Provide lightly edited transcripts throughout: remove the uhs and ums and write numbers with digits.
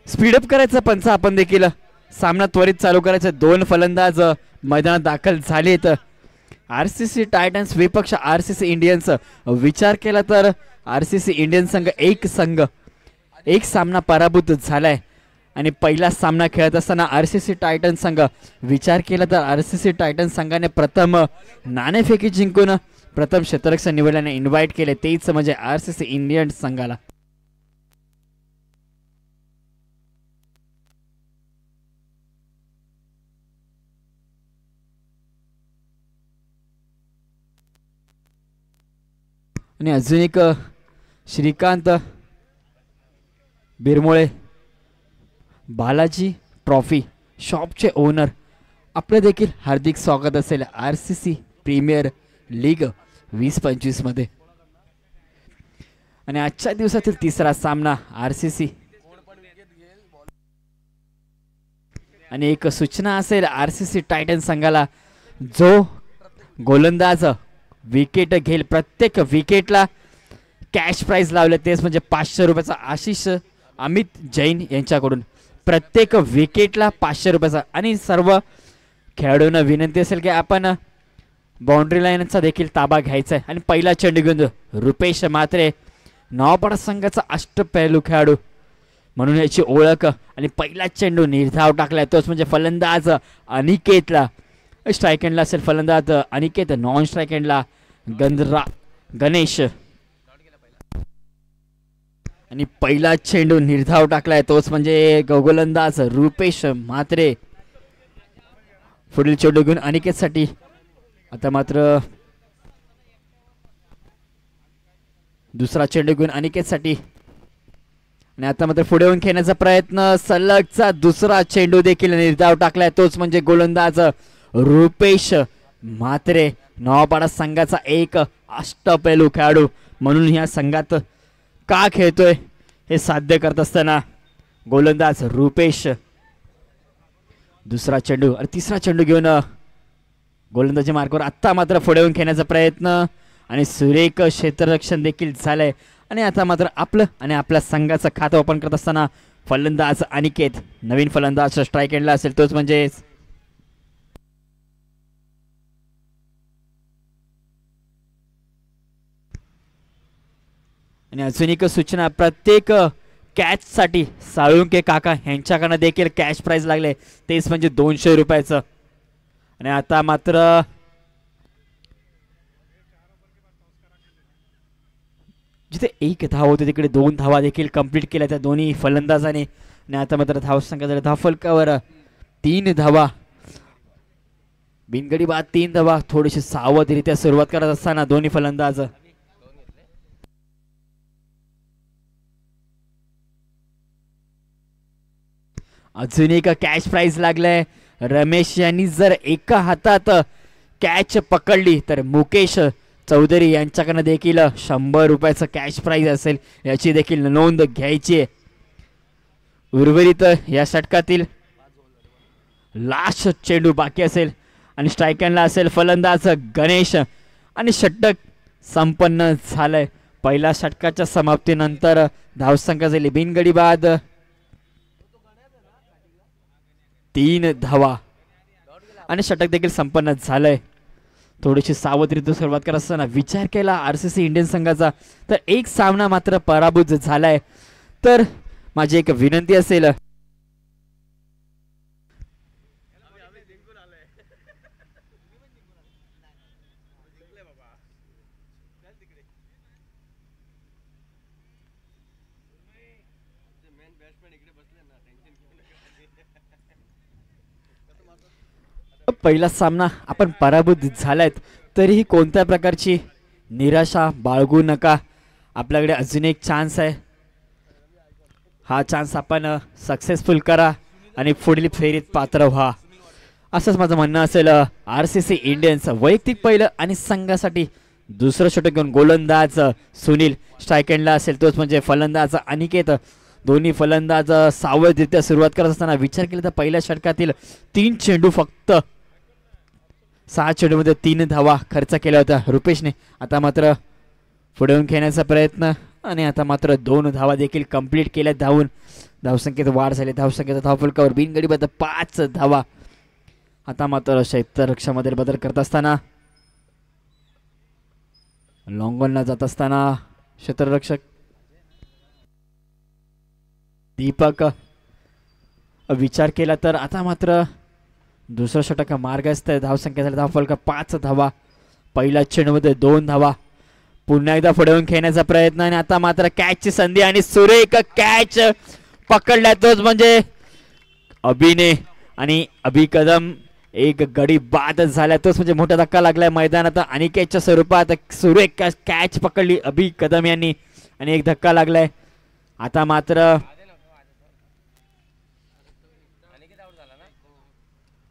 Speedup करायचा पंच आपण देखील सामना त्वरित चालू करायचा. दोन फलंदाज मैदानात दाखल झालेत. आरसीसी टायटन्स विपक्ष आरसीसी इंडियन्स. विचार केला तर आरसीसी इंडियन संघ एक सामना पराभूत झालाय आणि पहिला सामना खेळत असताना आरसीसी टायटन्स संघ विचार केला तर आरसीसी टायटन्स संघाने प्रथम नाणेफेकी जिंकून प्रथम क्षेत्ररक्षण निवडल्याने इन्व्हाइट केले, तेच म्हणजे आरसीसी इंडियन संघाला. आणि अजून एक श्रीकांत बिरमोळे बालाजी ट्रॉफी शॉपचे ओनर आपलं देखील हार्दिक स्वागत असेल आरसीसी प्रीमियर लीग 20-25 मध्ये. आणि आजच्या दिवसातील तिसरा सामना आरसीसी. आणि एक सूचना असेल आरसीसी टायटन संघाला, जो गोलंदाज विकेट घेईल प्रत्येक विकेटला कॅश प्राइज लावले, तेच म्हणजे 500 रुपयाचा आशिष अमित जैन यांच्याकडून. प्रत्येक विकेटला 500 रुपयाचा. आणि सर्व खेळाडूंना विनंती असेल की आपण बाउंड्री लाईनचा देखील ताबा घ्यायचा आहे. आणि पहिला चेंडू घेऊन रुपेश म्हात्रे नवापाडा संघाचा अष्टपैलू खेळाडू म्हणून याची ओळख. आणि पहिला चेंडू निर्धाव टाकलाय, तोच म्हणजे फलंदाज अनिकेतला. स्ट्राईक एंडला असेल फलंदाज अनिकेत, नॉन स्ट्राईक एंडला गणेश. आणि पहिला चेंडू निर्धाव टाकलाय, तोच म्हणजे गोलंदाज रुपेश म्हात्रे. पुढील चेंडू घेऊन अनिकेतसाठी. आता मात्र दुसरा चेंडू घेऊन अनिकेतसाठी. आणि आता मात्र पुढे येऊन खेळण्याचा प्रयत्न, सलगचा दुसरा चेंडू देखील निर्धाव टाकलाय, तोच म्हणजे गोलंदाज रुपेश म्हात्रे. नवापाडा संघाचा एक अष्टपैलू खेळाडू म्हणून या संघात का खेळतोय हे साध्य करत असताना गोलंदाज रुपेश. दुसरा चेंडू आणि तिसरा चेंडू घेऊन गोलंदाजी मार्गावर. आत्ता मात्र पुढे येऊन खेळण्याचा प्रयत्न आणि सुरेख क्षेत्ररक्षण देखील झालंय. आणि आता मात्र आपलं आणि आपल्या संघाचं खातं ओपन करत असताना फलंदाज अनिकेत. नवीन फलंदाज स्ट्राईक एंडला असेल, तोच म्हणजे आणि अजून एक सूचना, प्रत्येक कॅच साठी साळुंके काका यांच्याकडनं देखील कॅश प्राइज लागले, तेच म्हणजे 200 रुपयाचं. आणि आता मात्र जिथे एक धाव होते तिकडे 2 धावा देखील कंप्लीट केल्या त्या दोन्ही फलंदाजाने. आणि आता मात्र धाव संख्या धावफलकावर 3 धावा. बिनगडी बाद 3 धावा. थोडीशी सावधरित्या सुरुवात करत असताना दोन्ही फलंदाज. अजून एक कॅश प्राइज लागलाय. रमेश यांनी जर एका हातात कॅच पकडली तर मुकेश चौधरी यांच्याकडनं देखील 100 रुपयाचं कॅश प्राइज असेल, याची देखील नोंद घ्यायची आहे. उर्वरित या षटकातील लास्ट चेंडू बाकी असेल आणि स्ट्राईक एंडला असेल फलंदाज गणेश. आणि षटक संपन्न झालंय. पहिल्या षटकाच्या समाप्तीनंतर धावसंख्या झाली बिनगडी बाद 3 धावा आणि षटक देखील संपन्न झालंय. थोडीशी सावधरित्या सुरुवात करत असताना विचार केला आरसीसी इंडियन संघाचा तर एक सामना मात्र पराभूत झालाय. तर माझी एक विनंती असेल, पहिला सामना आपण पराभूत झालायत तरीही कोणत्या प्रकारची निराशा बाळगू नका. आपल्याकडे अजून एक चान्स आहे. हा चान्स आपण सक्सेसफुल करा आणि पुढील फेरीत पात्र व्हा, असंच माझं म्हणणं असेल. आरसीसी इंडियन्स वैयक्तिक पहिलं आणि संघासाठी दुसरं षटक घेऊन गोलंदाज सुनील. स्ट्राईक एंडला असेल, तोच म्हणजे फलंदाज अनिकेत. दोन्ही फलंदाज सावधरित्या सुरुवात करत असताना विचार केला तर पहिल्या षटकातील 3 चेंडू फक्त 6 चेंडूमध्ये 3 धावा खर्च केल्या होत्या रुपेशने. आता मात्र पुढे येऊन खेळण्याचा प्रयत्न आणि आता मात्र 2 धावा देखील कंप्लीट केल्या धावून. धावसंख्येत वाढ झाली. धावसंख्येचा धावफलकावर बिनगडी बाद 5 धावा. आता मात्र क्षेत्ररक्षणामध्ये बदल करत असताना लॉंगॉनला जात असताना क्षेत्ररक्षक दीपक विचार केला तर आता मात्र दुसरा षटक मार्गस्थ. धावसंख्या झाली धावफलक 5 धावा. पहिल्या चेंडूमध्ये 2 धावा. पुन्हा एकदा पुढे येऊन खेळण्याचा प्रयत्न आणि आता मात्र कॅचची संधी आणि सुरेख कॅच पकडला तोच म्हणजे अभिने आणि अभि कदम. एक गडी बाद झाला तोच म्हणजे मोठा धक्का लागलाय मैदानात. अनिकेतच्या स्वरूपात सुरेख कॅच पकडली अभि कदम यांनी आणि एक धक्का लागलाय. आता मात्र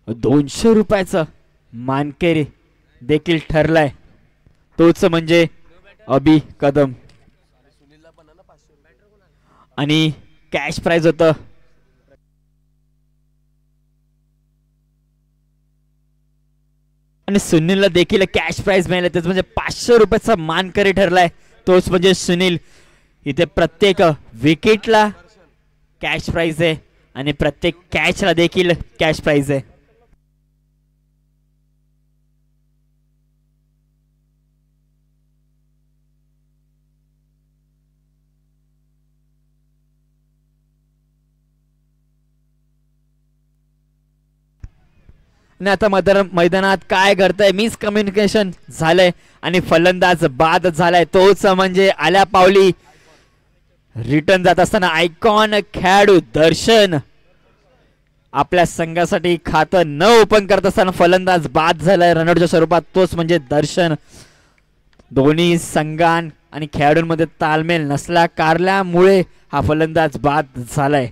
200 रुपयाचं मानकरी देखील ठरलाय तोच म्हणजे अभि कदम आणि कॅश प्राइज होतं आणि सुनीलला देखील कॅश प्राइज मिळाले तेच म्हणजे 500 रुपयाचा मानकरी ठरलाय तोच म्हणजे सुनील. इथे प्रत्येक विकेटला कॅश प्राइज आहे आणि प्रत्येक कॅचला देखील कॅश प्राइज आहे. आणि आता मैदानात काय घडतंय मिसकम्युनिकेशन झालंय आणि फलंदाज बाद झालाय तोच म्हणजे आल्या पावली रिटर्न जात असताना आयकॉन खेळाडू दर्शन आपल्या संघासाठी खातं न ओपन करत असताना फलंदाज बाद झालाय रनआउटच्या स्वरूपात तोच म्हणजे दर्शन. दोन्ही संघां आणि खेळाडूंमध्ये तालमेल नसल्या कारणामुळे हा फलंदाज बाद झालाय.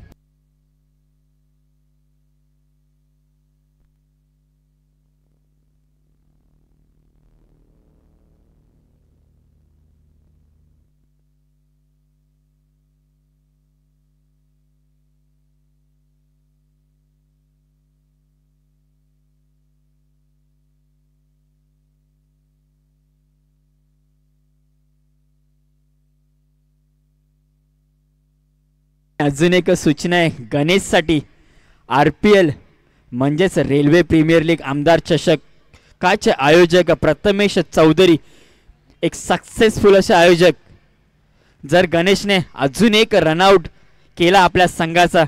अजून एक सूचना आहे गणेशसाठी. RPL म्हणजेच रेल्वे प्रीमियर लीग आमदार चषकाचे आयोजक प्रथमेश चौधरी एक सक्सेसफुल असे आयोजक. जर गणेशने अजून एक रनआउट केला आपल्या संघाचा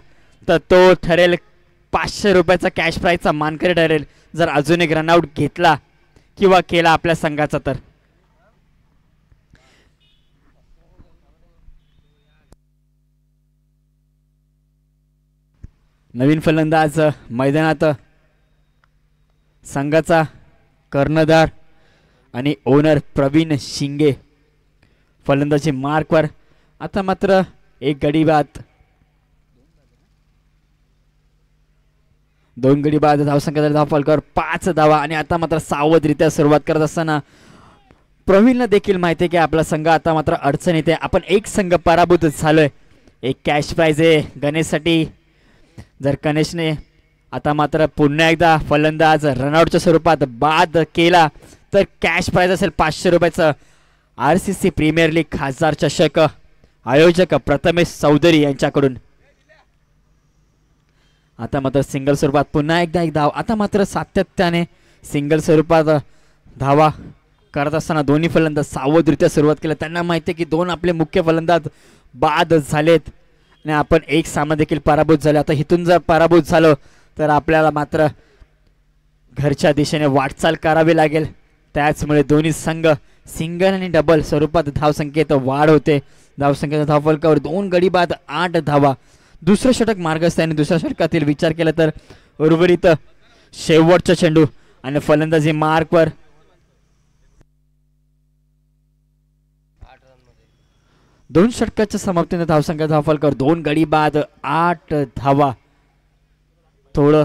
तर तो ठरेल 500 रुपयाचा कॅश प्राइजचा मानकरी ठरेल. जर अजून एक रनआउट घेतला किंवा केला आपल्या संघाचा तर नवीन फलंदाज मैदानात संघाचा कर्णधार आणि ओनर प्रवीण शिंगे फलंदाजी मार्कवर. आता मात्र एक गडी बाद 2 गडी बाद धावसंख्या धावफलकावर 5 धावा आणि आता मात्र सावधरित्या सुरुवात करत असताना प्रवीणला देखील माहिती आहे की आपला संघ आता मात्र अडचणीत आहे. आपण एक संघ पराभूत झालोय. एक कॅश प्राइज आहे गणेशसाठी. जर गणेशने आता मात्र पुन्हा एकदा फलंदाज रनआउटच्या स्वरूपात बाद केला तर कॅश प्राइज असेल 500 रुपयाचं. RCC प्रीमियर लीग खासदार चषक आयोजक प्रथमेश चौधरी यांच्याकडून. आता मात्र सिंगल स्वरूपात पुन्हा एकदा एक धाव. आता मात्र सातत्याने सिंगल स्वरूपात धावा करत असताना दोन्ही फलंदाज सावधरित्या सुरुवात केली. त्यांना माहिती आहे की 2 आपले मुख्य फलंदाज बाद झालेत आणि आपण एक सामना देखील पराभूत झाले. आता इथून जर पराभूत झालो तर आपल्याला मात्र घरच्या दिशेने वाटचाल करावी लागेल. त्याचमुळे दोन्ही संघ सिंगल आणि डबल स्वरूपात धावसंख्येत वाढ होते. धावसंख्येच्या धावफलकावर 2 गडी बाद 8 धावा. दुसरं षटक मार्गस्थ आणि दुसऱ्या षटकातील विचार केला तर उर्वरित शेवटचा चेंडू आणि फलंदाजी मार्कवर. दोन षटकाच्या समाप्तीने धावसंख्या धावफलकावर 2 गडी बाद 8 धावा. थोडं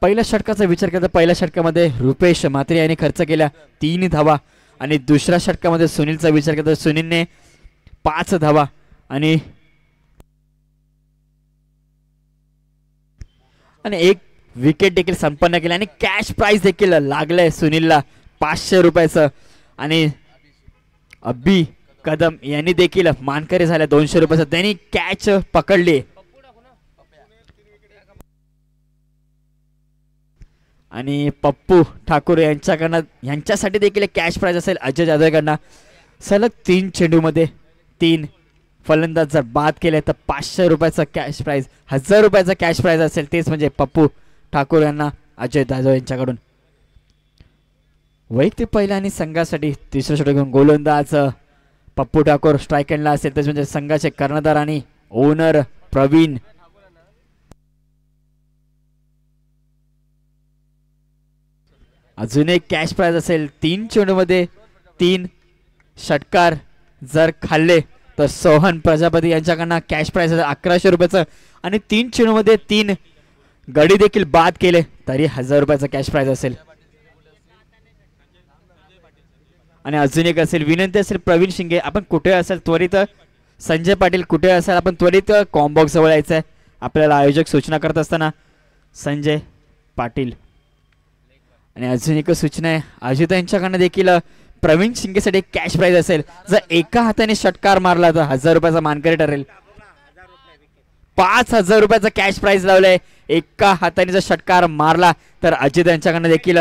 पहिल्या षटकाचा विचार केला तर पहिल्या षटकामध्ये रुपेश म्हात्रे यांनी खर्च केल्या 3 धावा आणि दुसऱ्या षटकामध्ये सुनीलचा विचार केला तर सुनीलने 5 धावा आणि एक विकेट देखील संपन्न केली आणि कॅश प्राइज देखील लागलंय सुनीलला 500 रुपयाचं. आणि अभि कदम यांनी देखील मानकरी झाल्या 200 रुपयाचा. त्यांनी कॅच पकडली आणि पप्पू ठाकूर यांच्यासाठी देखील कॅश प्राइज असेल अजय जाधवकडनं. सलग 3 चेंडूमध्ये 3 फलंदाज जर बाद केले तर 500 रुपयाचा कॅश प्राइज, 1000 रुपयाचा कॅश प्राइज असेल. तेच म्हणजे पप्पू ठाकूर यांना अजय जाधव यांच्याकडून. वैयक्तिक पहिल्या आणि संघासाठी तिसरं षटक घेऊन गोलंदाज पप्पू ठाकूर स्ट्राईक एंडला असेल. तेच म्हणजे संघाचे कर्णधार आणि ओनर प्रवीण. अजून एक कॅश प्राइज असेल. 3 चेंडूमध्ये 3 षटकार जर खाल्ले तर सोहन प्रजापती यांच्याकडनं कॅश प्राइज 1100 रुपयाचं. आणि 3 चेंडूमध्ये 3 गडी देखील बाद केले तरी 1000 रुपयाचा कॅश प्राइज असेल. आणि अजून एक असेल विनंती असेल प्रवीण शिंगे, आपण कुठे असेल त्वरित, संजय पाटील कुठे असेल आपण त्वरित कॉम्बॉक्स जवळ यायचं आहे. आपल्याला आयोजक सूचना करत असताना संजय पाटील. आणि अजून एक सूचना आहे अजित यांच्याकडनं देखील प्रवीण शिंगेसाठी कॅश प्राइज असेल. जर एका हाताने षटकार मारला तर 1000 रुपयाचा मानकरी ठरेल. 5000 रुपयाचा कॅश प्राइज लावलाय. एका हाताने जर षटकार मारला तर अजित यांच्याकडनं देखील.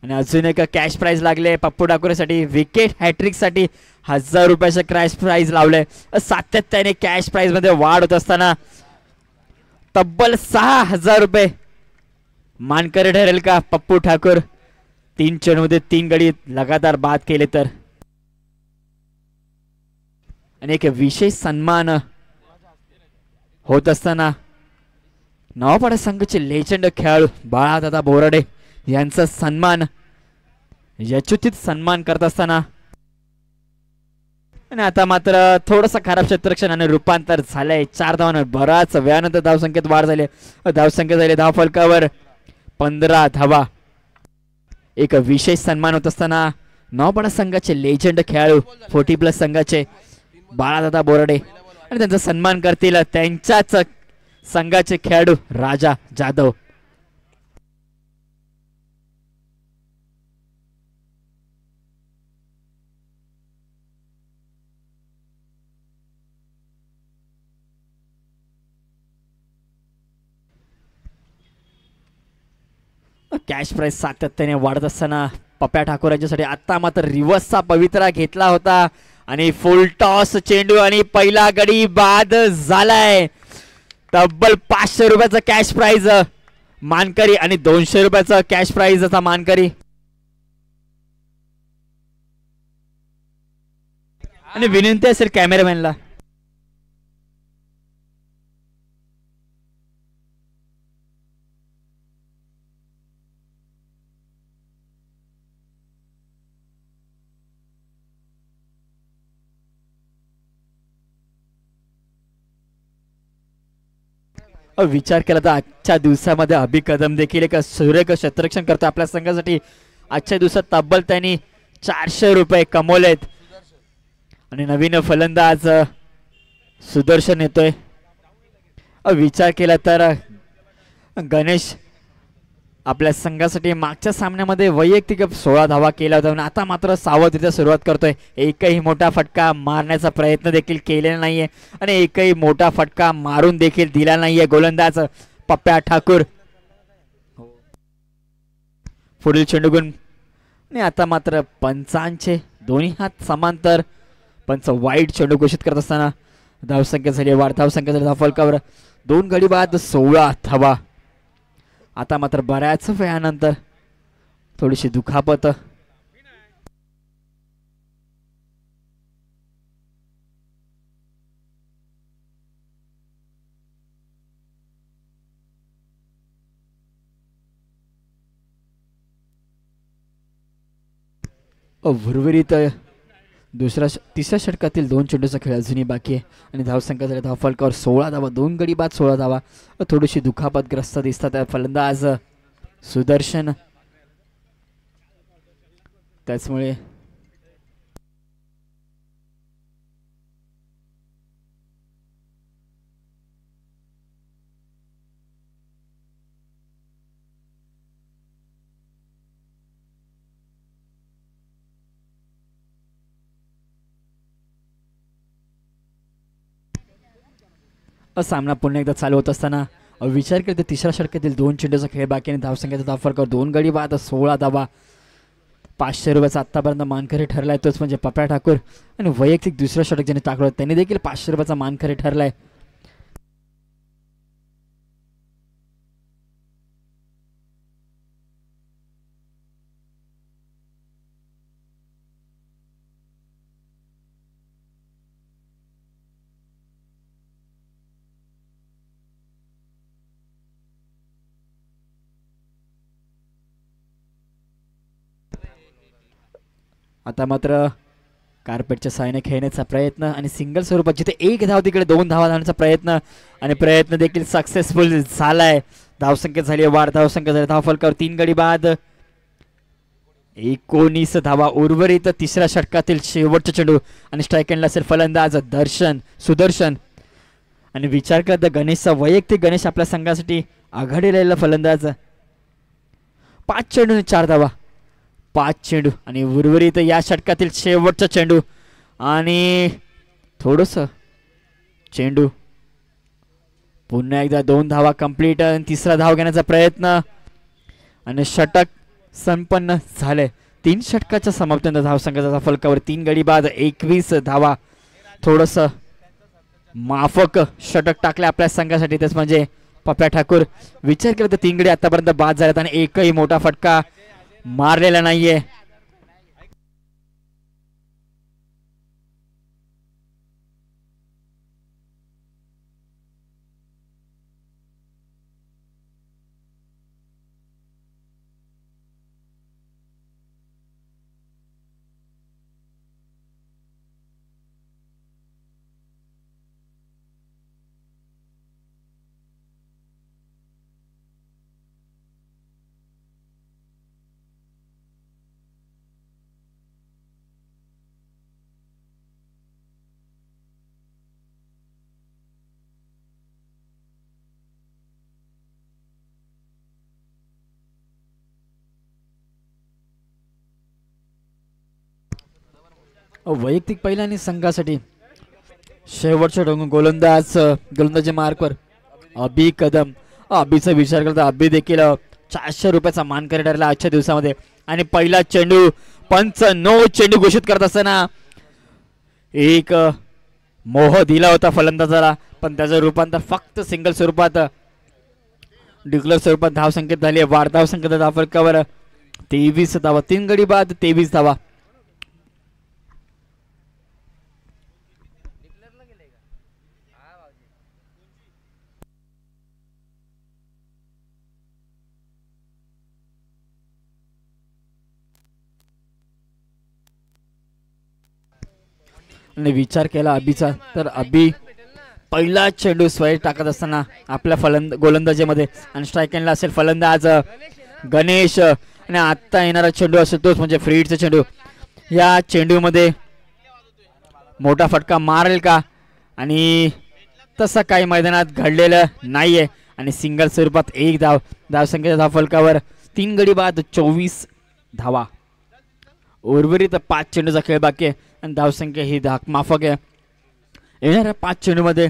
आणि अजून एक कॅश प्राइज लागले पप्पू ठाकूरसाठी विकेट हॅट्रिक साठी 1000 रुपयाचा कॅश प्राइज लावले. सातत्याने कॅश प्राइज मध्ये वाढ होत असताना तब्बल 6000 रुपये मानकरी ठरेल का पप्पू ठाकूर 3 चेंडूमध्ये 3 गडी लगातार बाद केले तर. आणि एक विशेष सन्मान होत असताना नवापाडा संघाचे लेजंड खेळाडू बाळादादा बोराडे यांचा सन्मान यशोचित सन्मान करत असताना. आणि आता मात्र थोडंसं खराब क्षेत्ररक्षण आणि रूपांतर झालंय. 4 धावांवर बराच वेळानंतर धावसंख्येत वाढ झाली. धावसंख्या झाली धावफलकावर 15 धावा. एक विशेष सन्मान होत असताना नवापाडा संघाचे लेजंड खेळाडू 40+ संघाचे बाळादादा बोराडे आणि त्यांचा सन्मान करतील त्यांच्याच संघाचे खेळाडू राजा जाधव. कॅश प्राइज सातत्याने वाढत असताना पप्प्या ठाकूर यांच्यासाठी आता मात्र रिव्हर्सचा पवित्रा घेतला होता आणि फुल टॉस चेंडू आणि पहिला गडी बाद झालाय. तब्बल 500 रुपयाचा कॅश प्राइज मानकरी आणि 200 रुपयाचा कॅश प्राइज असा मानकरी. आणि विनंती असेल कॅमेरामॅनला विचार केला तर आजच्या दिवसामध्ये अभि कदम देखील एक सुरेख क्षेत्ररक्षण करतो आपल्या संघासाठी. आजच्या दिवसात तब्बल त्यांनी 400 रुपये कमवलेत. आणि नवीन फलंदाज सुदर्शन येतोय. विचार केला तर गणेश आपल्या संघासाठी मागच्या सामन्यामध्ये वैयक्तिक 16 धावा केल्या होत्या. आता मात्र सावधरित्या सुरुवात करतोय. एकही मोठा फटका मारण्याचा प्रयत्न देखील केलेला नाहीये आणि एकही मोठा फटका मारून देखील दिला नाहीये गोलंदाज पप्प्या ठाकूर. पुढील चेंडू गुण आणि आता मात्र पंचांचे दोन्ही हात समांतर पंच वाईट चेंडू घोषित करत असताना धावसंख्या झाली वाढ. धावसंख्या झाली धावफलकावर 2 गडी बाद 16 धावा. आता मात्र बऱ्याच वेळानंतर थोडीशी दुखापत. उर्वरित तिसऱ्या षटकातील 2 चेंडूचा खेळ अजूनही बाकी आहे आणि धावसंख्या झाली धावफलकावर 16 धावा. 2 गडी बाद 16 धावा. थोडीशी दुखापतग्रस्त दिसतात फलंदाज सुदर्शन. त्याचमुळे सामना पुन्हा एकदा चालू होत असताना विचार केला तर तिसऱ्या षटकातील 2 चेंडूचा खेळ बाकी आणि धावसंख्येचा धावफरकावर 2 गडी बाद 16 धावा. 500 रुपयाचा आत्तापर्यंत मानकरी ठरलाय तोच म्हणजे पप्या ठाकूर. आणि वैयक्तिक दुसरं षटक ज्याने टाकलं त्यांनी देखील 500 रुपयाचा मानकरी ठरलाय. आता मात्र कार्पेटच्या साहाय्याने खेळण्याचा प्रयत्न आणि सिंगल स्वरूपात जिथे 1 धाव तिकडे 2 धावा धावण्याचा प्रयत्न आणि प्रयत्न देखील सक्सेसफुल झालाय. धावसंख्या झाली वाढ धावसंख्या झाली धावफलकावर 3 गडी बाद 19 धावा. उर्वरित तिसऱ्या षटकातील शेवटचा चेंडू आणि स्ट्राईक एंडला असेल फलंदाज सुदर्शन आणि विचार करता गणेशचा वैयक्तिक गणेश आपल्या संघासाठी आघाडीला राहिलेला फलंदाज. 5 चेंडू 4 धावा 5 चेंडू आणि उर्वरित या षटकातील शेवटचा चेंडू आणि थोडस चेंडू पुन्हा एकदा 2 धावा कंप्लीट आणि तिसरा धाव घेण्याचा प्रयत्न आणि षटक संपन्न झाले. 3 षटकाच्या समाप्तीनंतर धावसंख्येचा फलकावर 3 गडी बाद 21 धावा. थोडस माफक षटक टाकले आपल्या संघासाठी तेच म्हणजे पप्या ठाकूर. विचार केला तर 3 गडी आतापर्यंत बाद झाल्यात आणि एकही मोठा फटका मारलेला नाहीये. वैयक्तिक पहिला आणि संघासाठी शेवटच्या गोलंदाजी मार्कवर अबी कदम. अबीचा विचार करता अबी देखील 400 रुपयाचा मानकरी ठरला आजच्या दिवसामध्ये. आणि पहिला चेंडू पंच नो चेंडू घोषित करत असताना एक मोह दिला होता फलंदाजाला पण त्याचं रूपांतर फक्त सिंगल स्वरूपात डिक्लेअर स्वरूपात धावसंख्येत झाली. वाढ धावसंख्येच्या धावफलकावर 23 धावा 3 गडी बाद 23 धावा. आणि विचार केला अबीचा तर अबी पहिला चेंडू स्वय टाकत असताना आपल्या गोलंदाजीमध्ये आणि स्ट्राईक एंडला असेल फलंदाज गणेश. आणि आत्ता येणारा चेंडू असेल तोच म्हणजे फ्रीडचा चेंडू. या चेंडूमध्ये मोठा फटका मारेल का आणि तसं काही मैदानात घडलेलं नाहीये. आणि सिंगल स्वरूपात 1 धाव धावसंख्येच्या धावफलकावर 3 गडी बाद 24 धावा. उर्वरित 5 चेंडूचा खेळ बाकी आहे आणि धावसंख्या ही माफक आहे. येणाऱ्या 5 चेंडूमध्ये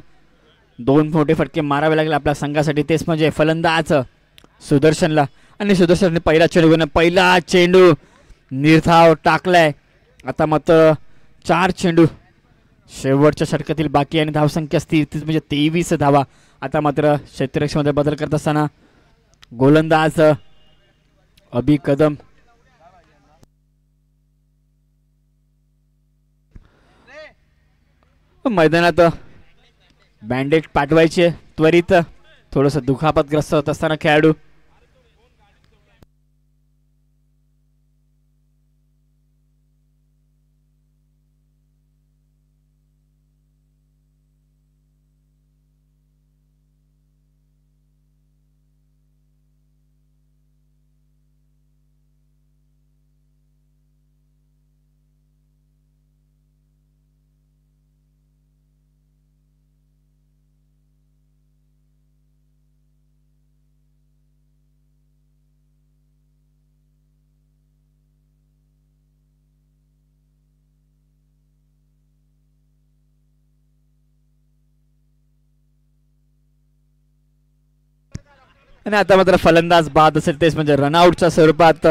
2 मोठे फटके मारावे लागले आपल्या संघासाठी तेच म्हणजे फलंदाज सुदर्शनला. आणि सुदर्शनने पहिला चेंडू निर्धाव टाकलाय. आता मात्र 4 चेंडू शेवटच्या षटकातील बाकी आणि धावसंख्या स्थिर म्हणजे 23 धावा. आता मात्र क्षेत्ररक्षणामध्ये बदल करत असताना गोलंदाज अबी कदम मैदानात बँडेज पाठवायचे त्वरित. थोडस दुखापतग्रस्त होत असताना खेळाडू आणि आता मात्र फलंदाज बाद असेल तेच म्हणजे रनआउटच्या स्वरूपात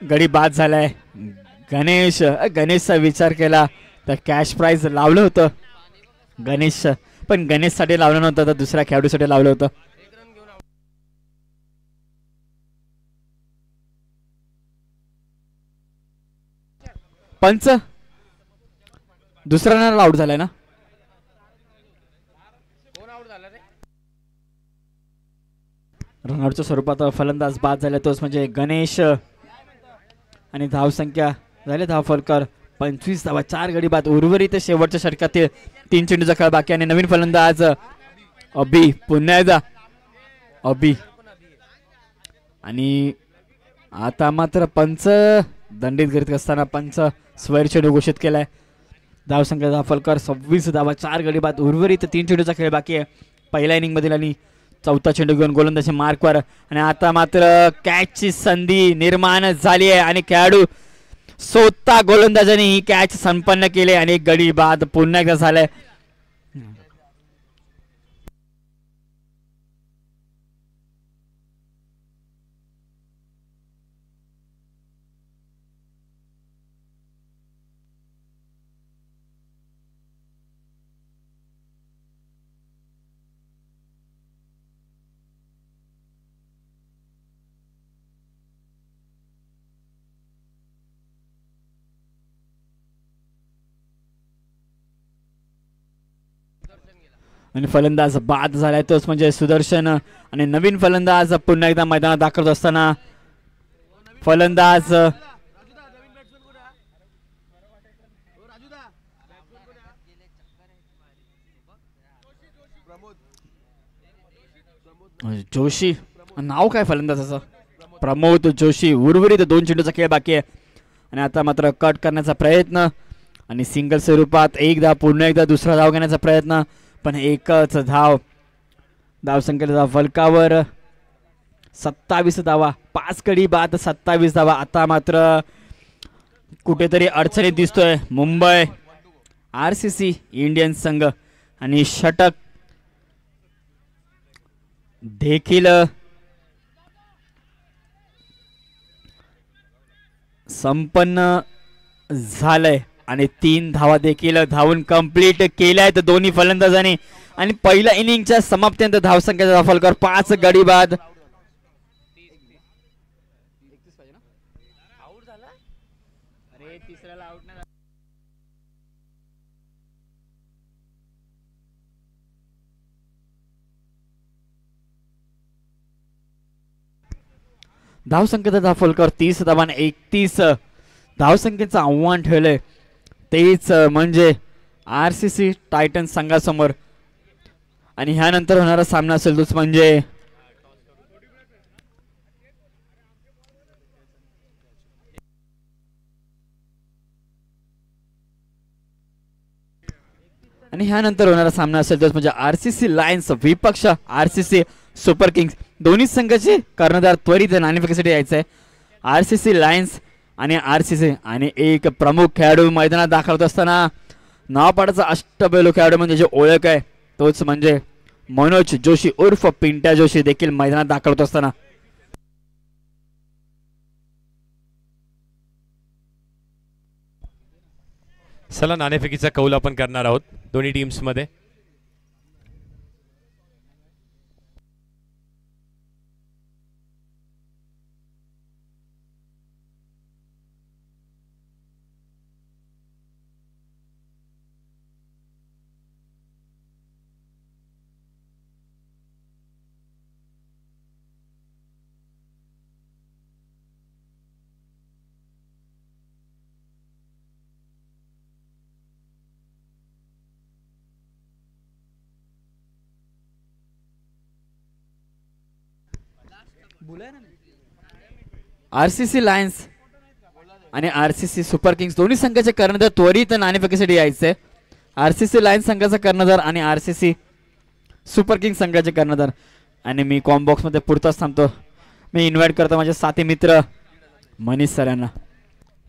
गडी बाद झालाय. गणेशचा विचार केला तर कॅश प्राइज लावलं होतं गणेश, पण गणेशसाठी लावलं नव्हतं तर दुसऱ्या खेळाडूसाठी लावलं होतं. पंच दुसरा रनर आउट झालाय ना. रनआउटच्या स्वरूपात फलंदाज बाद झाला तोच म्हणजे गणेश. आणि धावसंख्या झाले धावफलकर 25 धावा, 4 गडी बाद. उर्वरित शेवटच्या षटकातील 3 चेंडूचा खेळ बाकी आणि नवीन फलंदाज अभि. पुन्हा एकदा अभि. आणि आता मात्र पंच दंडित करीत असताना पंच स्वैर चेंडू घोषित केलाय. धावसंख्या धावफलकर 26 धावा, 4 गडी बाद. उर्वरित 3 चेंडूचा खेळ बाकी आहे पहिल्या इनिंग मधील आणि चौथा चेंडू घेऊन गोलंदाजी मार्कवर. आणि आता मात्र कॅचची संधी निर्माण झाली आहे आणि खेळाडू स्वतः गोलंदाजाने ही कॅच संपन्न केली आणि एक गडी बाद पुन्हा एकदा झालाय. आणि फलंदाज बाद झालाय तोच म्हणजे सुदर्शन. आणि नवीन फलंदाज पुन्हा एकदा मैदानात दाखल असताना फलंदाज जोशी. नाव काय फलंदाजाचं? प्रमोद जोशी. उर्वरित 2 चेंडूचा खेळ बाकी आहे आणि आता मात्र कट करण्याचा प्रयत्न आणि सिंगल स्वरूपात एक धाव, पुन्हा एकदा दुसरा धाव घेण्याचा प्रयत्न पण एकच धाव. धावसंख्येचा फलकावर 27 धावा, 5 गडी बाद, 27 धावा. आता मात्र कुठेतरी अडचणीत दिसतोय मुंबई RCC इंडियन संघ आणि षटक देखील संपन्न झालंय आणि 3 धावा देखील धावून कंप्लीट केल्या आहेत दोन्ही फलंदाजांनी. आणि पहिल्या इनिंगच्या समाप्तीनंतर धावसंख्येचा फलकावर 5 गडी बाद. धावसंख्येचा धावफलकावर 30 धावा, 31 धावसंख्येचं आव्हान ठेवलंय तेच म्हणजे RCC टायटन्स संघासमोर. आणि ह्यानंतर होणारा सामना असेल तोच म्हणजे RCC लायन्स विपक्ष RCC सुपर किंग्स. दोन्ही संघाचे कर्णधार त्वरित नाणेफेकीसाठी यायचंय. RCC लायन्स आणि RCC आणि एक प्रमुख खेळाडू मैदानात दाखल होत असताना नाव पाडाचा अष्टपैलू खेळाडू म्हणजे जे ओळख आहे तोच म्हणजे मनोज जोशी उर्फ पिंट्या जोशी देखील मैदानात दाखल होत असताना चला नाणेफेकीचा कौल आपण करणार आहोत दोन्ही टीम्स मध्ये. RCC लायन्स आणि RCC सुपर किंग्स दोन्ही संघाचे कर्णधार त्वरित नाणेफेकीसाठी यायचे. RCC लायन्स संघाचा कर्णधार आणि RCC सुपर किंग्स संघाचे कर्णधार. आणि मी कॉम्बॉक्स मध्ये पुरताच थांबतो. मी इन्व्हाइट करतो माझे साथी मित्र मनीष सर यांना.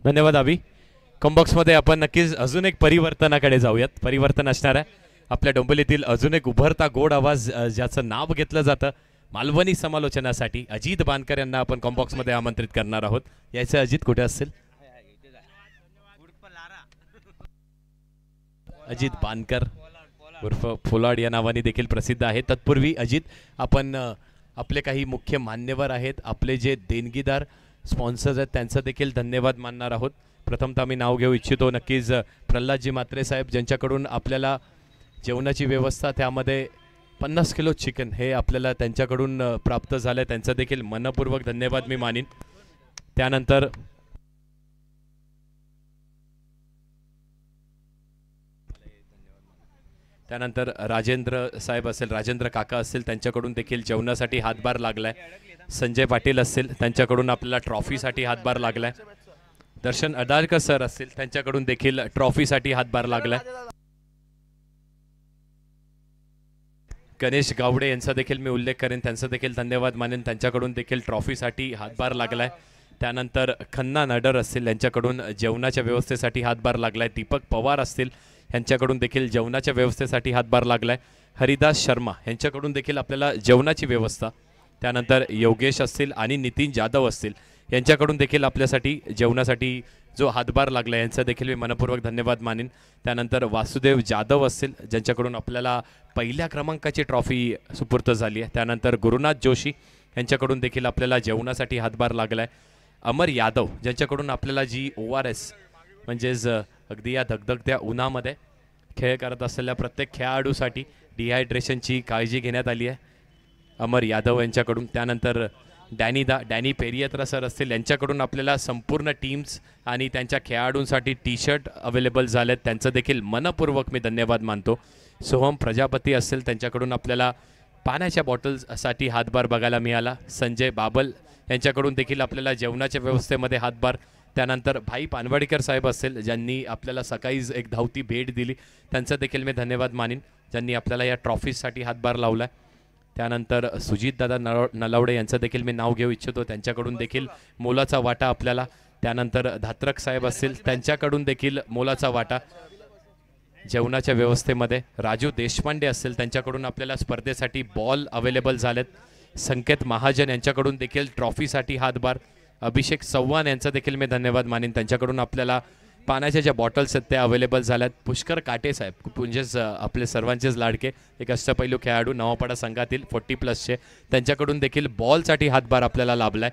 धन्यवाद अभि. कॉम्बॉक्स मध्ये आपण नक्कीच अजून एक परिवर्तनाकडे जाऊयात. परिवर्तन असणार आहे आपल्या डोंबिवलीतील अजून एक उभरता गोड आवाज ज्याचं नाव घेतलं जातं मालवणी समालोचनासाठी अजित बानकर यांना आपण कॉम्बॉक्समध्ये आमंत्रित करणार आहोत. यायचं अजित कुठे असतील? अजित बानकर उर्फ फोलाड या नावाने देखील प्रसिद्ध आहे. तत्पूर्वी अजित, आपण आपले काही मुख्य मान्यवर आहेत, आपले जे देणगीदार स्पॉन्सर्स आहेत त्यांचा देखील धन्यवाद मानणार आहोत. प्रथमतः मी नाव घेऊ इच्छितो नक्कीच प्रल्हादजी म्हात्रे साहेब, ज्यांच्याकडून आपल्याला जेवणाची व्यवस्था, त्यामध्ये 50 किलो चिकन हे आपल्याला त्यांच्याकडून प्राप्त झालं आहे. त्यांचा देखील मनपूर्वक धन्यवाद मी मानीन. त्यानंतर राजेंद्र साहेब असेल, राजेंद्र काका असतील, त्यांच्याकडून देखील जेवणासाठी हातभार लागलाय. संजय पाटील असतील, त्यांच्याकडून आपल्याला ट्रॉफीसाठी हातभार लागलाय. दर्शन अडालकर सर असतील, त्यांच्याकडून देखील ट्रॉफीसाठी हातभार लागलाय. गणेश गावडे यांचा देखील मी उल्लेख करेन, त्यांचा देखील धन्यवाद मानेन, त्यांच्याकडून देखील ट्रॉफीसाठी हातभार लागलाय. त्यानंतर खन्ना नडर असतील, यांच्याकडून जेवणाच्या व्यवस्थेसाठी हातभार लागलाय. दीपक पवार असतील, यांच्याकडून देखील जेवणाच्या व्यवस्थेसाठी हातभार लागलाय. हरिदास शर्मा यांच्याकडून देखील आपल्याला जेवणाची व्यवस्था. त्यानंतर योगेश असतील आणि नितीन जाधव असतील, यांच्याकडून देखील आपल्यासाठी जेवणासाठी जो हातभार लागला, यांचा देखील मी मनपूर्वक धन्यवाद मानेन. त्यानंतर वासुदेव जाधव असतील, ज्यांच्याकडून आपल्याला पहिल्या क्रमांकाची ट्रॉफी सुपूर्त झाली आहे. त्यानंतर गुरुनाथ जोशी यांच्याकडून देखील आपल्याला जेवणासाठी हातभार लागला आहे. अमर यादव, ज्यांच्याकडून आपल्याला जी ORS म्हणजेच अगदी या धगधगत्या उन्हामध्ये खेळ करत असलेल्या प्रत्येक खेळाडूसाठी डिहायड्रेशनची काळजी घेण्यात आली आहे, अमर यादव यांच्याकडून. त्यानंतर डॅनी पेरियत्रा सर असतील, यांच्याकडून आपल्याला संपूर्ण टीम्स आणि त्यांच्या खेळाडूंसाठी टी-शर्ट अवेलेबल झाले आहेत, त्यांचं देखील मनपूर्वक मी धन्यवाद मानतो. सोहम प्रजापती असतील, त्यांच्याकडून आपल्याला पाण्याच्या बॉटल्ससाठी हातभार बघायला मिळाला. संजय बाबल यांच्याकडून देखील आपल्याला जेवणाच्या व्यवस्थेमध्ये हातभार. त्यानंतर भाई पानवाडीकर साहेब असतील, ज्यांनी आपल्याला सकाळीच एक धावती भेट दिली, त्यांचा देखील मी धन्यवाद मानीन, ज्यांनी आपल्याला या ट्रॉफीसाठी हातभार लावला. त्यानंतर सुजितदादा नलावडे यांचं देखील मी नाव घेऊ इच्छितो, त्यांच्याकडून देखील मोलाचा वाटा आपल्याला. त्यानंतर धात्रक साहेब असतील, त्यांच्याकडून देखील मोलाचा वाटा जेवणाच्या व्यवस्थेमध्ये. राजू देशपांडे असतील, त्यांच्याकडून आपल्याला स्पर्धेसाठी बॉल अवेलेबल झालेत. संकेत महाजन यांच्याकडून देखील ट्रॉफीसाठी हातभार. अभिषेक चव्हाण यांचा देखील मी धन्यवाद मानेन, त्यांच्याकडून आपल्याला पाण्याच्या ज्या बॉटल्स आहेत त्या अवेलेबल झाल्यात. पुष्कर काटे साहेब, म्हणजेच आपले सर्वांचेच लाडके, एक अष्टपैलू खेळाडू नवापाडा संघातील 40+चे, त्यांच्याकडून देखील बॉलसाठी हातभार आपल्याला लाभलाय.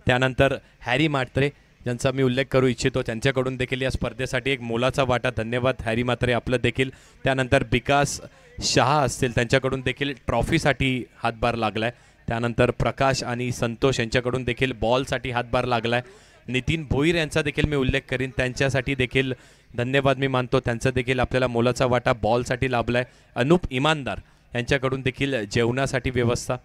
त्यानंतर हॅरी म्हात्रे, ज्यांचा मी उल्लेख करू इच्छितो, त्यांच्याकडून देखील या स्पर्धेसाठी एक मोलाचा वाटा. धन्यवाद हॅरी म्हात्रे आपलं देखील. त्यानंतर विकास शहा असतील, त्यांच्याकडून देखील ट्रॉफीसाठी हातभार लागलाय. त्यानंतर प्रकाश आणि संतोष यांच्याकडून देखील बॉलसाठी हातभार लागलाय. नितीन भोईर यांचा देखील मी उल्लेख करीन, त्यांच्यासाठी देखील धन्यवाद मी मानतो, त्यांचा देखील आपल्याला मोलाचा वाटा बॉलसाठी लाभलाय. अनुप इमानदार यांच्याकडून देखील जेवणासाठी व्यवस्था,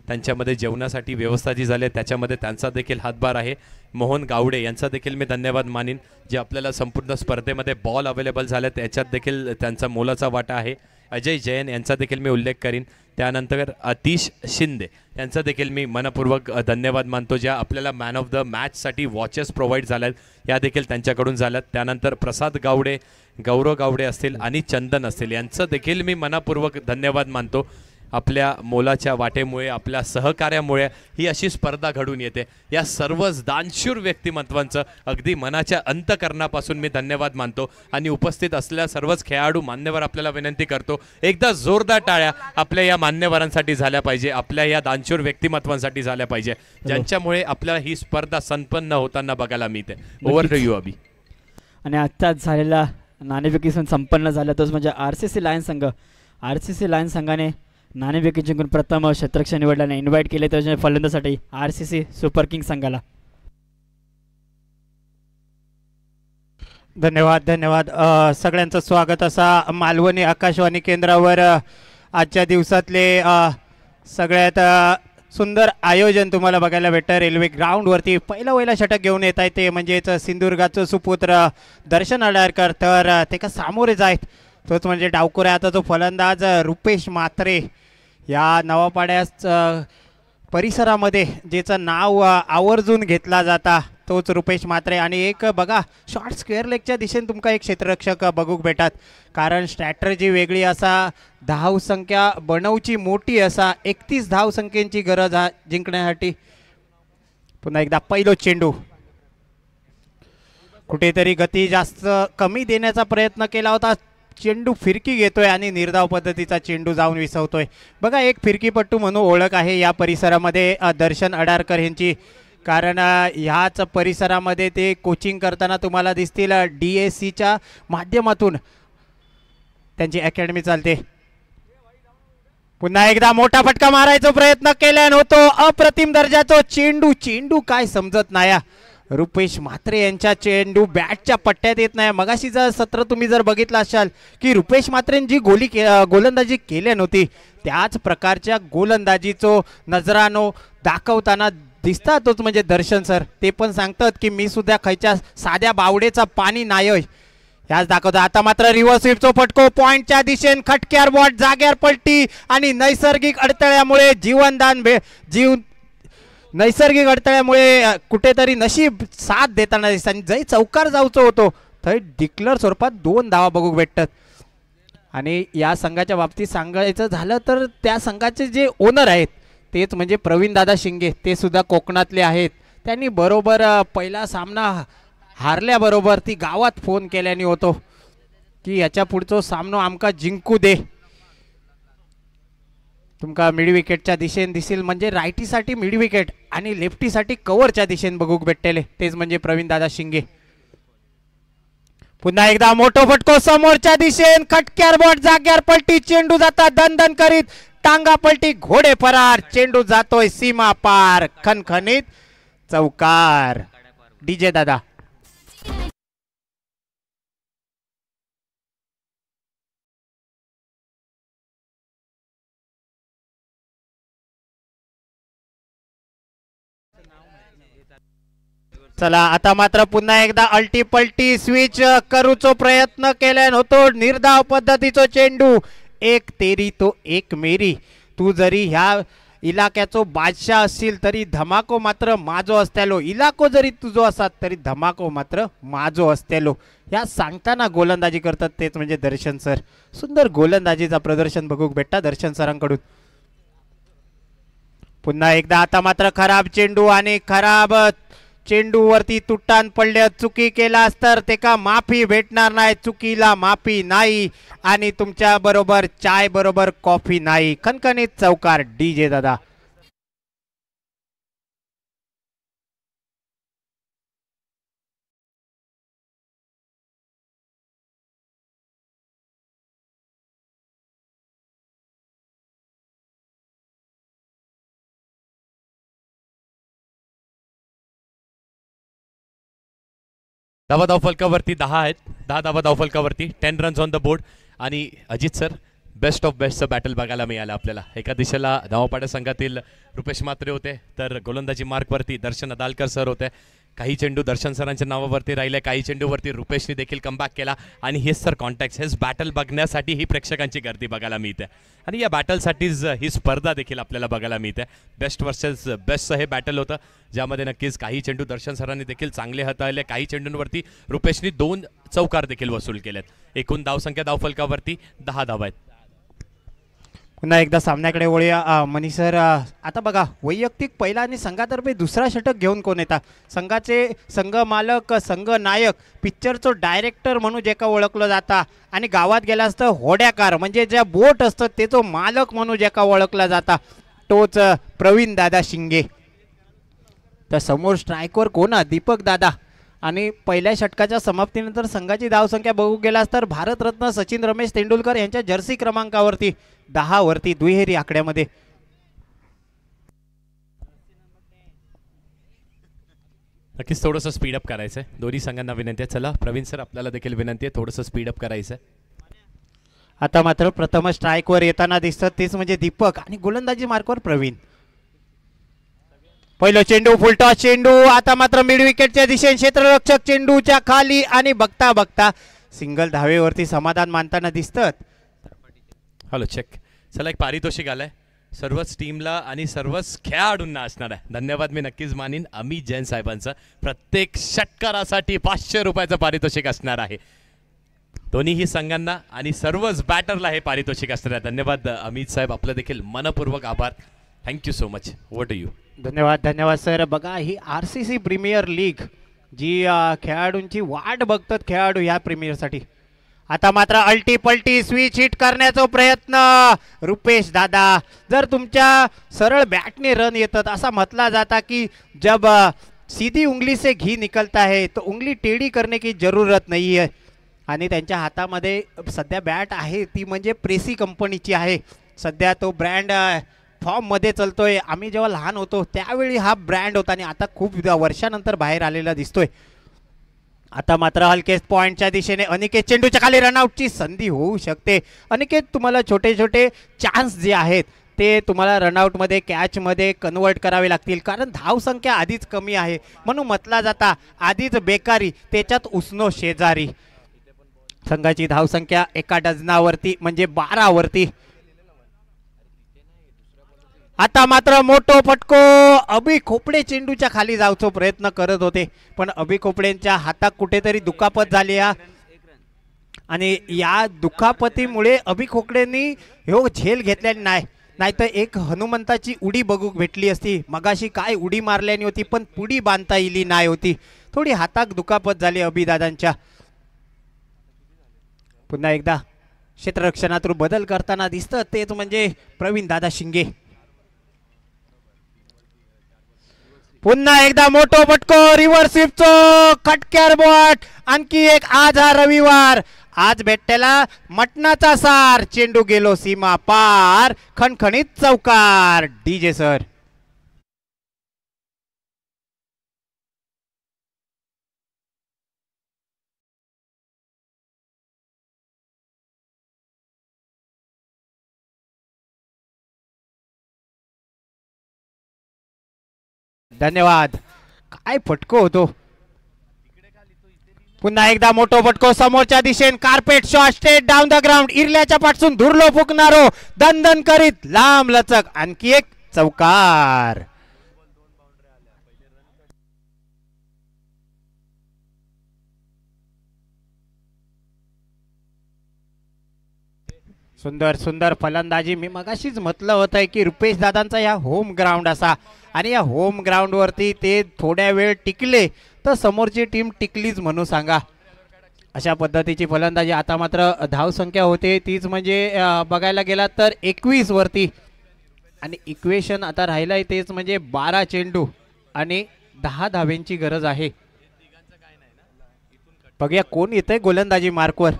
त्यांच्यामध्ये जेवणासाठी व्यवस्था जी झाली त्याच्यामध्ये त्यांचा देखील हातभार आहे. मोहन गावडे यांचा देखील मी धन्यवाद मानीन, जे आपल्याला संपूर्ण स्पर्धेमध्ये बॉल अवेलेबल झाले त्याच्यात देखील त्यांचा मोलाचा वाटा आहे. अजय जैन यांचा देखील मी उल्लेख करीन. त्यानंतर अतिश शिंदे यांचा देखील मी मनपूर्वक धन्यवाद मानतो, ज्या आपल्याला मॅन ऑफ द मॅचसाठी वॉचेस प्रोव्हाइड झाल्यात, या देखील त्यांच्याकडून झाल्यात. त्यानंतर प्रसाद गावडे, गौरव गावडे असतील आणि चंदन असतील, यांचं देखील मी मनपूर्वक धन्यवाद मानतो. आपल्या मोलाच्या वाटेमुळे, आपल्या सहकार्यामुळे ही अशी स्पर्धा घडून येते. या सर्वच दानशूर व्यक्तिमत्वांचं अगदी मनाच्या अंतकरणापासून मी धन्यवाद मानतो आणि उपस्थित असलेल्या सर्वच खेळाडू मान्यवर आपल्याला विनंती करतो, एकदा जोरदार टाळ्या आपल्या या मान्यवरांसाठी झाल्या पाहिजे, आपल्या या दानशूर व्यक्तिमत्वांसाठी झाल्या पाहिजे, ज्यांच्यामुळे आपल्याला ही स्पर्धा संपन्न होताना बघायला मिळते. ओव्हर टू यू अभि. आणि आत्ताच झालेला नाणेफेकी संपन्न झाला तोच म्हणजे RCC लायन्स संघ. RCC लायन्स संघाने नाणेफेकी जिंकून प्रथम क्षेत्ररक्षक निवडल्याने इन्व्हाइट केले त्याच्या फलंदासाठी RCC सुपर किंग संघाला. धन्यवाद सगळ्यांचं स्वागत असा मालवणी आकाशवाणी केंद्रावर. आजच्या दिवसातले सगळ्यात सुंदर आयोजन तुम्हाला बघायला भेटतं. रेल्वे ग्राउंडवरती पहिला षटक घेऊन येत आहे ते म्हणजेच सिंधुदुर्गाचं सुपुत्र दर्शन अडाळकर, तर ते का सामोरेच आहेत, तोच म्हणजे डावखुरा आता जो फलंदाज रुपेश म्हात्रे. या नवापाड्यास परिसरामध्ये ज्याचं नाव आवर्जून घेतला जाता तोच रुपेश म्हात्रे. आणि एक बघा शॉर्ट स्क्वेअर लेगच्या दिशेने तुमका एक क्षेत्ररक्षक बघूक भेटात, कारण स्ट्रॅटर्जी वेगळी असा, धावसंख्या बनवची मोठी असा, 31 धावसंख्येची गरज जिंकण्यासाठी. पुन्हा एकदा पहिलो चेंडू, कुठेतरी गती जास्त कमी देण्याचा प्रयत्न केला होता, चेंडू फिरकी घेतोय आणि निर्धाव पद्धतीचा चेंडू जाऊन विसवतोय. बघा एक फिरकीपट्टू म्हणून ओळख आहे या परिसरामध्ये दर्शन अडारकर यांची, कारण ह्याच परिसरामध्ये ते कोचिंग करताना तुम्हाला दिसतील. DSCच्या माध्यमातून त्यांची अकॅडमी चालते. पुन्हा एकदा मोठा फटका मारायचा प्रयत्न केल्यान होतो, अप्रतिम दर्जाचा चेंडू. चेंडू काय समजत नाही, रुपेश म्हात्रे यांच्या चेंडू बॅटच्या पट्ट्यात येत नाही. मगाशी जर सत्र तुम्ही जर बघितलं असाल की रुपेश म्हात्रेंची गोलंदाजी केली नव्हती, त्याच प्रकारच्या गोलंदाजीचो नजरानो दाखवताना दिसतातच म्हणजे दर्शन सर. ते पण सांगतात की मी सुद्धा खायच्या साध्या बावडेचा पाणी नाही ह्याच दाखवतो. आता मात्र रिव्हर्स स्वीपचो फटको पॉइंटच्या दिशेने, खटक्यार बॉट जाग्यावर पलटी आणि नैसर्गिक अडथळ्यामुळे नैसर्गिक अडथळ्यामुळे कुठेतरी नशीब साथ देताना दिसतात. आणि जय चौकार जाऊचो होतो थंय डिक्लर स्वरूपात 2 धावा बघूक भेटतात. आणि या संघाच्या बाबतीत सांगायचं झालं तर त्या संघाचे जे ओनर आहेत तेच म्हणजे प्रवीण दादा शिंगे, ते सुद्धा कोकणातले आहेत. त्यांनी बरोबर पहिला सामना हारल्याबरोबर ती गावात फोन केल्याने होतो की याच्या पुढचा सामना आमका जिंकू दे. तुमका मिड विकेटच्या दिशेने दिसेल, म्हणजे रायटीसाठी मिड विकेट आणि लेफ्टीसाठी कव्हरच्या दिशेने बघूक भेटलेले, तेच म्हणजे प्रवीण दादा शिंगे. पुन्हा एकदा मोठो फटको समोरच्या दिशेने, खटक्यार बॉट जाग्यावर पलटी, चेंडू जाता दणदण करीत, टांगा पलटी, घोडे फरार, चेंडू जातोय सीमा पार, खणखणीत चौकार. DJ दादा. चला आता मात्र पुन्हा एकदा अल्टी पलटी स्विच करूचो प्रयत्न केल्यान होतो, निर्धाव पद्धतीचो चेंडू. एक तेरी तो एक मेरी, तू जरी ह्या इलाक्याचो बादशाह असशील तरी धमाको मात्र माझो असतेलो, इलाको जरी तुझो असत तरी धमाको मात्र माझो असतेलो. या सांगताना गोलंदाजी करतात तेच म्हणजे दर्शन सर. सुंदर गोलंदाजीचा प्रदर्शन बघूक भेटता दर्शन सरांकडून. पुन्हा एकदा आता मात्र खराब चेंडू आणि खराब चेंडूवरती तुट्टान पडले, चुकी केलास तर तेका माफी भेटणार नाही, चुकीला माफी नाही आणि तुमच्या बरोबर चाय बरोबर कॉफी नाही. खणखणीत चौकार. DJ दादा. धावा धावफलकावरती 10 आहेत, 10 धावा धावफलकावरती, 10 रन्स ऑन द बोर्ड. आणि अजित सर, बेस्ट ऑफ बेस्टचं बॅटल बघायला मिळालं आपल्याला. एका दिशेला धावापाड्या संघातील रुपेश म्हात्रे होते, तर गोलंदाजी मार्कवरती दर्शन अदालकर सर होते. काही चेंडू दर्शन सरांच्या नावावरती राहिले, काही चेंडूवरती रुपेशने देखील कमबॅक केला. आणि हेच सर कॉन्टॅक्ट, हेच बॅटल बघण्यासाठी ही प्रेक्षकांची गर्दी बघायला मिळते. आणि या बॅटलसाठीच ही स्पर्धा देखील आपल्याला बघायला मिळते. बेस्ट वर्सेस बेस्टचं हे बॅटल होतं, ज्यामध्ये नक्कीच काही चेंडू दर्शन सरांनी देखील चांगले हाताळले, काही चेंडूंवरती रुपेशनी 2 चौकार देखील वसूल केलेत. एकूण धावसंख्या धावफलकावरती 10 धावा आहेत. पुन्हा एकदा सामन्याकडे वळूया. मनीष सर, आता बघा वैयक्तिक पहिला आणि संघातर्फे दुसरा षटक घेऊन कोण येतात? संघाचे संघ मालक, संघ नायक, पिक्चरचो डायरेक्टर म्हणून जे का ओळखलं जाता, आणि गावात गेला असतं होड्याकार म्हणजे ज्या बोट असतं त्याचो मालक म्हणून जे का ओळखला जाता, तोच प्रवीण दादा शिंगे. तर समोर स्ट्रायकवर कोण? दीपक दादा. आणि पहिल्या षटकाच्या समाप्तीनंतर संघाची धावसंख्या बघू गेलास तर भारतरत्न सचिन रमेश तेंडुलकर यांच्या जर्सी क्रमांकावरती 10 वरती दुहेरी आकड्यामध्ये. नक्कीच थोडंसं स्पीडअप करायचं आहे, दोन्ही संघांना विनंती आहे. चला प्रवीण सर, आपल्याला देखील विनंती आहे, थोडंसं स्पीडअप करायचं आहे. आता मात्र प्रथम स्ट्राईकवर येताना दिसतात तेच म्हणजे दीपक, आणि गोलंदाजी मार्कवर प्रवीण. पहिलं चेंडू, फुलटॉस चेंडू. आता मात्र मिड विकेटच्या दिशेने क्षेत्ररक्षक चेंडूच्या खाली, आणि बघता बघता सिंगल धावेवरती समाधान मानताना दिसतात. Hello check. चला एक पारितोषिक आलंय, सर्वच टीमला आणि सर्वच खेळाडूंना असणार आहे. धन्यवाद मी नक्कीच मानीन अमित जैन साहेबांचं. प्रत्येक षटकारासाठी 500 रुपयाचं पारितोषिक असणार आहे दोन्हीही संघांना आणि सर्वच बॅटरला हे पारितोषिक असणार आहे. धन्यवाद अमित साहेब, आपलं देखील मनपूर्वक आभार. Thank you so much. Over to you. धन्यवाद धन्यवाद सर. बघा ही RCC प्रीमियर लीग जी खेळाडूंची वाट बघतात खेळाडू ह्या प्रीमियरसाठी. आता मात्र अल्टी पलटी स्विच हिट करण्याचा प्रयत्न रुपेश दादा. जर तुमच्या सरळ बॅटने रन येतात असा म्हटला जाता की जब सीधी उंगली से घी निकलता है तो उंगली टेढ़ी करने की जरूरत नहीं है. आणि त्यांच्या हातामध्ये सध्या बॅट आहे ती म्हणजे प्रेसी कंपनीची आहे. सध्या तो ब्रँड फॉर्ममध्ये चलतोय. आम्ही जेव्हा लहान होतो त्यावेळी हा ब्रँड होता आणि आता खूप वर्षानंतर बाहेर आलेला दिसतोय. आता मात्र हलकेच पॉइंटच्या दिशेने अनिकेत, चेंडूच्या खाली रनआउटची संधी होऊ शकते. अनिकेत, तुम्हाला छोटे छोटे चान्स जे आहेत ते तुम्हाला रनआउटमध्ये कॅचमध्ये कन्वर्ट करावे लागतील, कारण धावसंख्या आधीच कमी आहे. म्हणून म्हटला जाता आधीच बेकारी त्याच्यात उसनो शेजारी. संघाची धावसंख्या एका डझनावरती म्हणजे 12 वरती. आता मात्र मोठो फटको. अभि खोपडे चेंडूच्या खाली जाऊचा प्रयत्न करत होते पण अभि खोपडेंच्या हातात कुठेतरी दुखापत झाली आणि या दुखापतीमुळे अभि खोपडेंनी ह्यो झेल घेतलेली नाहीतर एक हनुमंताची उडी बघू भेटली असती. मगाशी काय उडी मारल्यानी होती पण पुडी बांधता येली नाही होती. थोडी हातात दुखापत झाली अभिदादांच्या. पुन्हा एकदा क्षेत्ररक्षणात बदल करताना दिसतं तेच म्हणजे प्रवीण दादा शिंगे. पुन्हा एकदा मोठो फटको. रिव्हर्स स्वीपचो खटक्यार बॉट. आणखी एक. आज हा रविवार, आज भेटतेला मटणाचा सार. चेंडू गेलो सीमा पार. खणखणीत चौकार. DJ sir. धन्यवाद. काय फटको होतो. पुन्हा एकदा मोठो फटको समोरच्या दिशेने. Carpet shot straight down the ground. इरल्याच्या पाठसून धुरलो फुकणारो दणदण करीत लांब लचक. आणखी एक चौकार. सुंदर सुंदर फलंदाजी. मी मगाशीच म्हटलं होतं की रुपेश दादांचा या होम ग्राउंड असा आणि या होम ग्राउंड वरती ते थोड्या वेळ टिकले तर समोरची टीम टिकलीच म्हणून सांगा. अशा पद्धतीची फलंदाजी. आता मात्र धावसंख्या होते तीच म्हणजे बघायला गेला तर 21 वरती आणि इक्वेशन आता राहिलाय तेच म्हणजे 12 चेंडू आणि 10 धाव्यांची गरज आहे. बघूया कोण येतंय गोलंदाजी मार्कवर.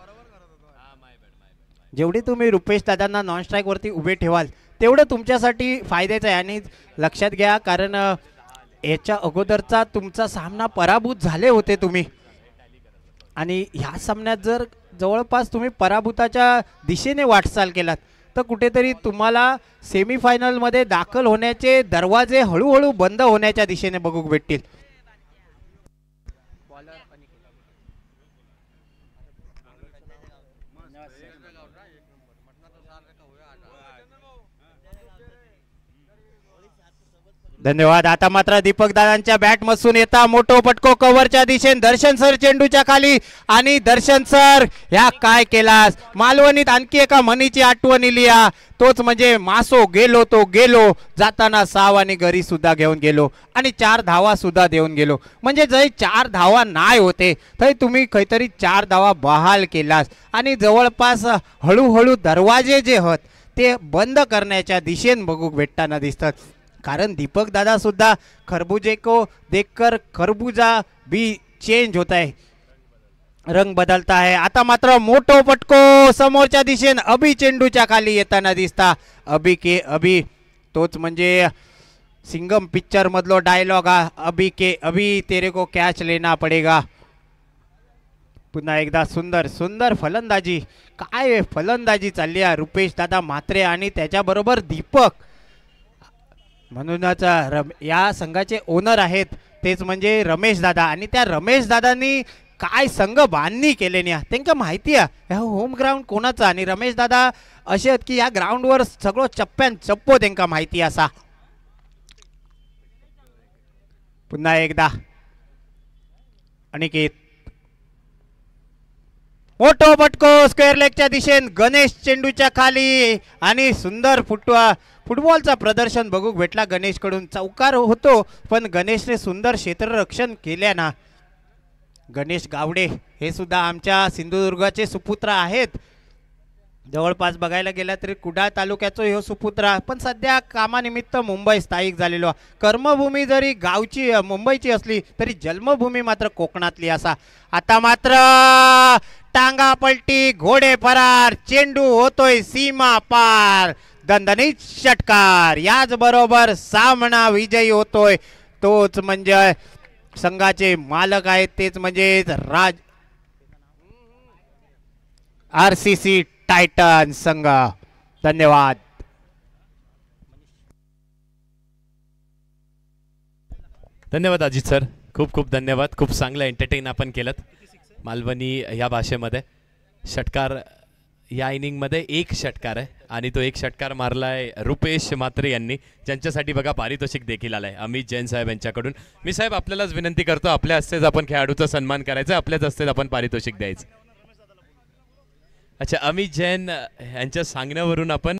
जेवढे तुम्ही रुपेश दादांना नॉन स्ट्राईक वरती उभे ठेवाल तेवढं तुमच्यासाठी फायद्याचं आहे. आणि लक्षात घ्या कारण याच्या अगोदरचा तुमचा सामना पराभूत झाले होते तुम्ही आणि ह्या सामन्यात जर जवळपास तुम्ही पराभूताच्या दिशेने वाटचाल केलात तर कुठेतरी तुम्हाला सेमीफायनलमध्ये दाखल होण्याचे दरवाजे हळूहळू बंद होण्याच्या दिशेने बघू भेटतील. धन्यवाद. आता मात्र दीपक दादांच्या बॅट मसून येता मोठो फटको कव्हरच्या दिशेने. दर्शन सर चेंडूच्या खाली आणि दर्शन सर ह्या काय केलास. मालवणीत आणखी एका म्हणीची आठवण इलिया तोच म्हणजे मासो गेलो तो गेलो. जाताना 6 आणि घरी सुद्धा घेऊन गेलो आणि 4 धावा सुद्धा देऊन गेलो. म्हणजे जय 4 धावा नाही होते तर तुम्ही काहीतरी 4 धावा बहाल केलास आणि जवळपास हळूहळू दरवाजे जे आहेत ते बंद करण्याच्या दिशेने बघू भेटताना दिसतात. कारण दीपक दादा सुद्धा खरबूजे को देखकर खरबूजा भी चेंज होता है, रंग बदलता है. आता मात्र मोठो फटको समोरच्या दिशेने. अभि चेंडूच्या खाली येताना दिसता. अभि के अभि तोच म्हणजे सिंगम पिक्चर मधलो डायलॉग हा. अभि के अभि तेरे को कॅच लेना पडेगा. पुन्हा एकदा सुंदर सुंदर फलंदाजी. काय फलंदाजी चालली आहे रुपेश दादा म्हात्रे आणि त्याच्याबरोबर दीपक. म्हणूनच या संघाचे ओनर आहेत तेच म्हणजे रमेश दादा आणि त्या रमेश दादांनी काय संघ बांधणी केले न्या त्यांना माहिती आहे ह्या होम ग्राउंड कोणाचं आणि रमेश दादा असे आहेत की या ग्राउंडवर सगळं चप्प्यान चप्पो त्यांना माहिती असा. पुन्हा एकदा अनिकेत मोठो फटको स्क्वेअर लेगच्या दिशेन गणेश चेंडूच्या खाली आणि सुंदर फुटबॉलचा प्रदर्शन बघू भेटला गणेश कडून. चौकार होतो पण गणेशने सुंदर क्षेत्ररक्षण केल्या ना. गणेश गावडे हे सुद्धा आमच्या सिंधुदुर्गाचे सुपुत्र आहेत. जवळपास बघायला गेला तरी कुडाळ तालुक्याचा हे सुपुत्र पण सध्या कामानिमित्त मुंबई स्थायिक झालेलो. कर्मभूमी जरी गावची मुंबईची असली तरी जन्मभूमी मात्र कोकणातली असा. आता मात्र टांगा पलटी घोडे फरार चेंडू होतोय सीमा पार दणदणीत षटकार. याच बरोबर सामना विजयी होतोय तोच म्हणजे संघाचे मालक आहेत तेच म्हणजे राज RCC टायटन संघ. धन्यवाद. धन्यवाद अजित सर, खूप खूप धन्यवाद. खूप चांगलं एंटरटेन आपण केलं मालवणी या भाषेमध्ये. षटकार या इनिंगमध्ये एक षटकार आहे आणि तो एक षटकार मारलाय रुपेश म्हात्रे यांनी, ज्यांच्यासाठी बघा पारितोषिक देखील आलंय अमित जैन साहेब यांच्याकडून. मी साहेब आपल्यालाच विनंती करतो, आपल्या हस्तेच आपण खेळाडूचा सन्मान करायचा, आपल्याच हस्तेच आपण पारितोषिक द्यायचं. अच्छा, अमित जैन यांच्या सांगण्यावरून आपण